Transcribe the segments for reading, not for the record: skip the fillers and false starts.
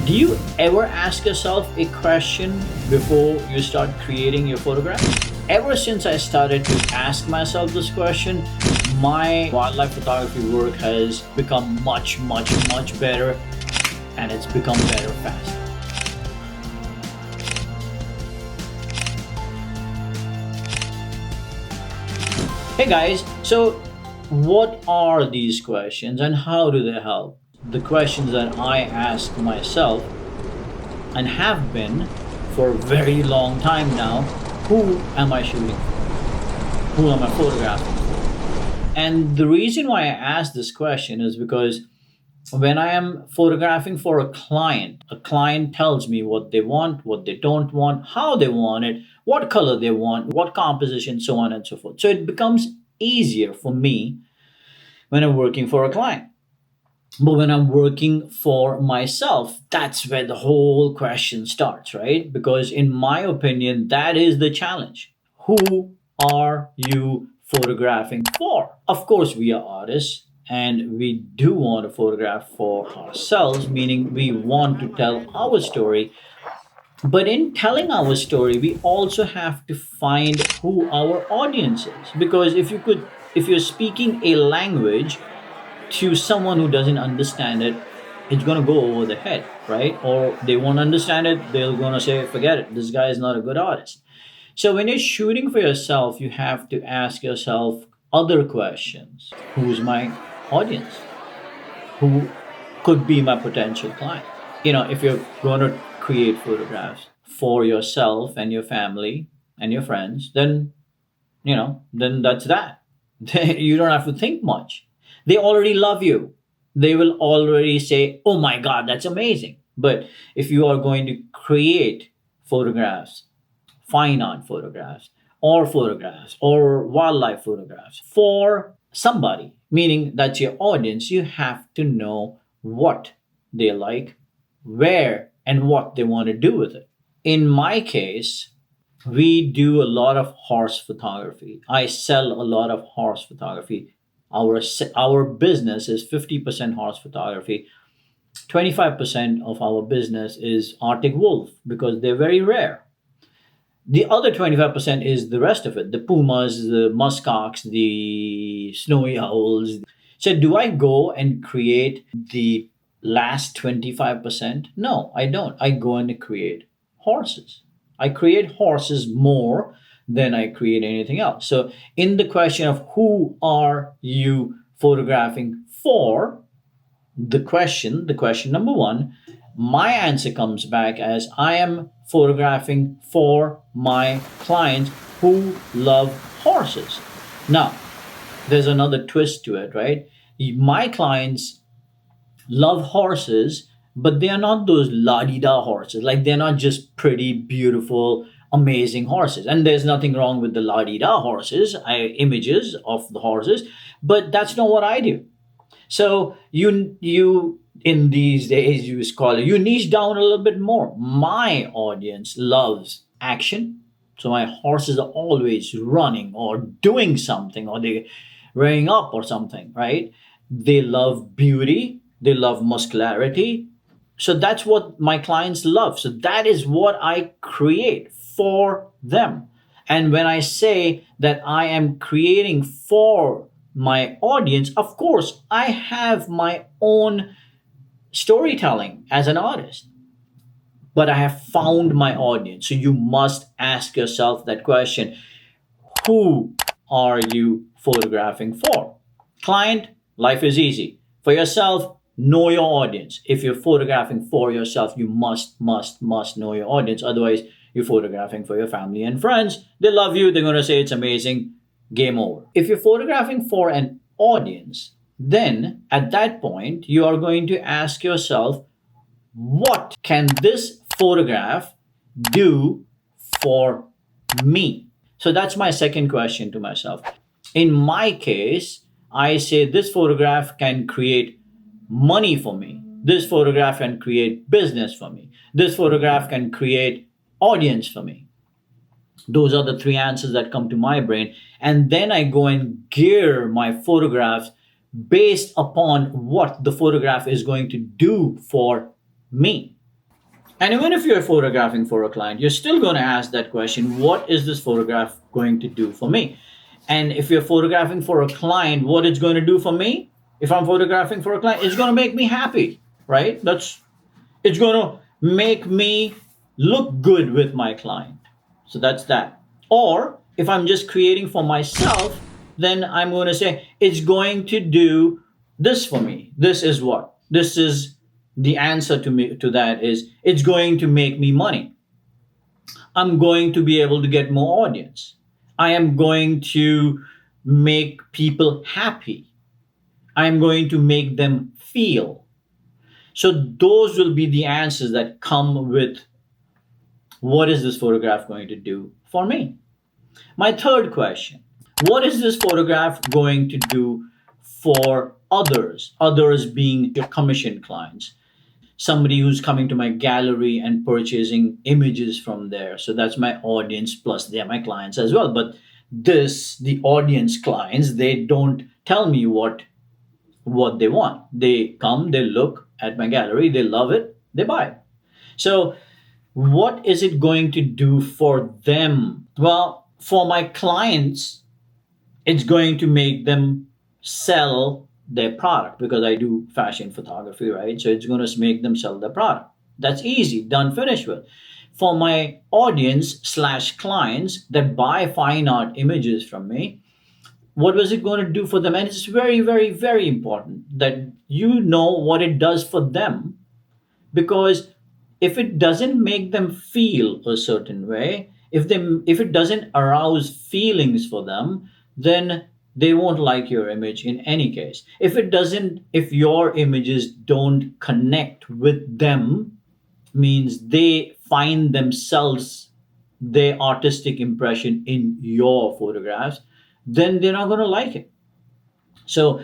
Do you ever ask yourself a question before you start creating your photograph? Ever since I started to ask myself this question, my wildlife photography work has become much better, and it's become better fast. Hey guys, so what are these questions and how do they help? The questions that I ask myself and have been for a very long time now: who am I shooting for? Who am I photographing for? And the reason why I ask this question is because when I am photographing for a client tells me what they want, what they don't want, how they want it, what color they want, what composition, so on and so forth. So it becomes easier for me when I'm working for a client. But when I'm working for myself, that's where the whole question starts, right? Because in my opinion, that is the challenge. Who are you photographing for? Of course, we are artists and we do want to photograph for ourselves, meaning we want to tell our story. But in telling our story, we also have to find who our audience is. Because if you're speaking a language to someone who doesn't understand it, it's gonna go over the head, right? Or they won't understand it. They're gonna say, "Forget it. This guy is not a good artist." So when you're shooting for yourself, you have to ask yourself other questions: who's my audience? Who could be my potential client? If you're gonna create photographs for yourself and your family and your friends, then that's that. You don't have to think much. They already love you. They will already say, "Oh my God, that's amazing." But if you are going to create photographs, fine art photographs, or wildlife photographs for somebody, meaning that's your audience, you have to know what they like, where, and what they want to do with it. In my case, we do a lot of horse photography. I sell a lot of horse photography. Our business is 50% horse photography. 25% of our business is Arctic wolf because they're very rare. The other 25% is the rest of it: the pumas, the muskox, the snowy owls. So, do I go and create the last 25%? No, I don't. I go and create horses. I create horses more than I create anything else. So, in the question of who are you photographing for, the question number one, my answer comes back as I am photographing for my clients who love horses. Now, there's another twist to it, right? My clients love horses, but they are not those la di da horses. Like, they're not just pretty, beautiful, amazing horses. And there's nothing wrong with the la di da horses, images of the horses, but that's not what I do. So you in these days you scholar, you niche down a little bit more. My audience loves action. So my horses are always running or doing something, or they rearing up or something, right? They love beauty, they love muscularity. So that's what my clients love. So that is what I create for them. And when I say that I am creating for my audience, of course, I have my own storytelling as an artist, but I have found my audience. So you must ask yourself that question: who are you photographing for? Client, life is easy. For yourself, know your audience. If you're photographing for yourself, you must know your audience. Otherwise, you're photographing for your family and friends. They love you, they're going to say it's amazing, game over. If you're photographing for an audience, then at that point, you are going to ask yourself, what can this photograph do for me? So that's my second question to myself. In my case, I say this photograph can create money for me. This photograph can create business for me. This photograph can create audience for me. Those are the three answers that come to my brain. And then I go and gear my photographs based upon what the photograph is going to do for me. And even if you're photographing for a client, you're still going to ask that question, what is this photograph going to do for me? And if you're photographing for a client, what it's going to do for me? If I'm photographing for a client, it's going to make me happy, right? That's It's going to make me look good with my client. So that's that. Or if I'm just creating for myself, then I'm going to say it's going to do this for me. This is what? This is the answer to me to that is it's going to make me money. I'm going to be able to get more audience. I am going to make people happy. I'm going to make them feel. So those will be the answers that come with what is this photograph going to do for me? My third question, what is this photograph going to do for others? Others being your commission clients, somebody who's coming to my gallery and purchasing images from there. So that's my audience, plus they're my clients as well. But the audience clients, they don't tell me what they want. They come, they look at my gallery, they love it, they buy it. So what is it going to do for them? Well, for my clients, it's going to make them sell their product because I do fashion photography, right? So it's going to make them sell their product. That's easy, done, finished with. For my audience slash clients that buy fine art images from me, what was it going to do for them? And it's very, very, very important that you know what it does for them, because if it doesn't make them feel a certain way, if it doesn't arouse feelings for them, then they won't like your image in any case. If your images don't connect with them, means they find themselves, their artistic impression in your photographs, then they're not going to like it. So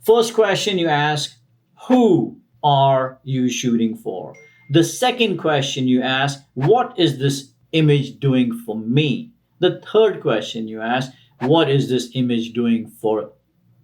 first question you ask, who are you shooting for? The second question you ask, what is this image doing for me? The third question you ask, what is this image doing for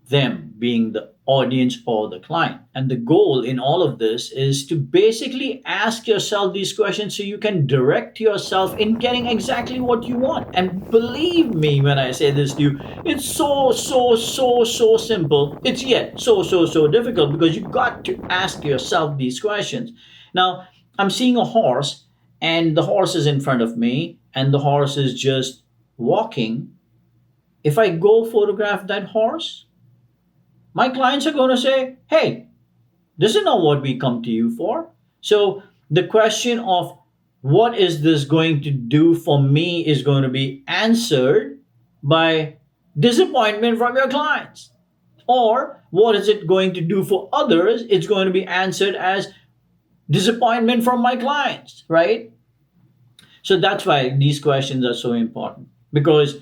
them, being the audience or the client? And the goal in all of this is to basically ask yourself these questions so you can direct yourself in getting exactly what you want. And believe me when I say this to you, it's so simple. It's yet so difficult because you've got to ask yourself these questions. Now, I'm seeing a horse, and the horse is in front of me, and the horse is just walking. If I go photograph that horse, my clients are going to say, hey, this is not what we come to you for. So the question of what is this going to do for me is going to be answered by disappointment from your clients. Or what is it going to do for others? It's going to be answered as disappointment from my clients, right? So that's why these questions are so important, because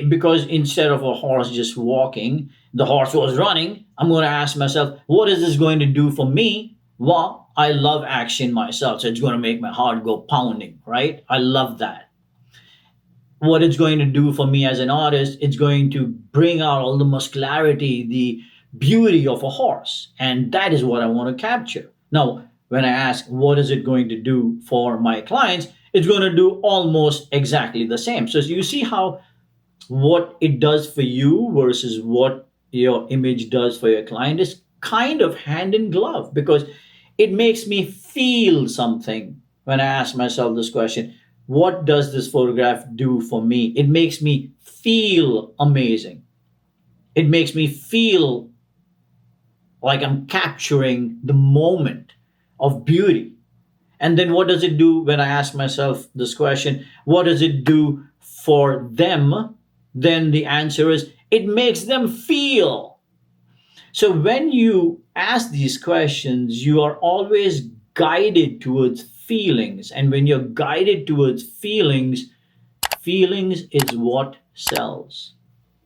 because instead of a horse just walking, the horse was running. I'm going to ask myself, what is this going to do for me? Well, I love action myself, so it's going to make my heart go pounding, right? I love that. What it's going to do for me as an artist, it's going to bring out all the muscularity, the beauty of a horse. And that is what I want to capture. Now, when I ask, what is it going to do for my clients? It's going to do almost exactly the same. So you see how what it does for you versus what your image does for your client is kind of hand in glove, because it makes me feel something when I ask myself this question, what does this photograph do for me? It makes me feel amazing. It makes me feel like I'm capturing the moment of beauty. And then what does it do when I ask myself this question? What does it do for them? Then the answer is it makes them feel. So when you ask these questions, you are always guided towards feelings. And when you're guided towards feelings, feelings is what sells.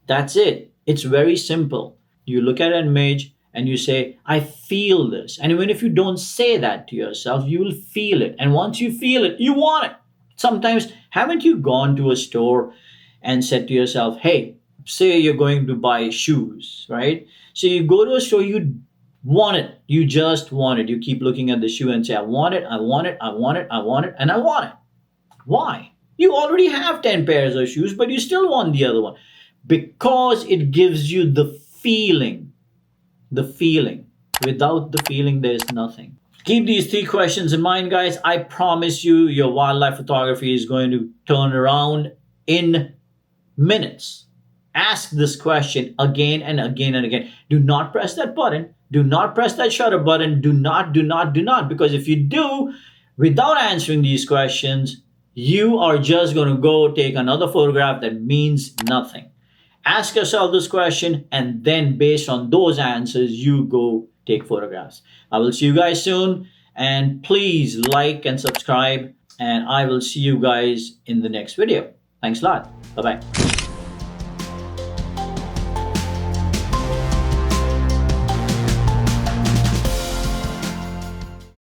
That's it. It's very simple. You look at an image and you say, I feel this. And even if you don't say that to yourself, you will feel it. And once you feel it, you want it. Sometimes, haven't you gone to a store and said to yourself, hey, say you're going to buy shoes, right? So you go to a store, you Want it. You just want it. You keep looking at the shoe and say, I want it, I want it, I want it, I want it, and I want it. Why? You already have 10 pairs of shoes, but you still want the other one. Because it gives you the feeling. The feeling. Without the feeling, there's nothing. Keep these three questions in mind, guys. I promise you, your wildlife photography is going to turn around in minutes. Ask this question again and again and again. Do not press that button. Do not press that shutter button. Do not, do not, do not. Because if you do, without answering these questions, you are just going to go take another photograph that means nothing. Ask yourself this question, and then based on those answers, you go take photographs. I will see you guys soon, and please like and subscribe, and I will see you guys in the next video. Thanks a lot. Bye bye.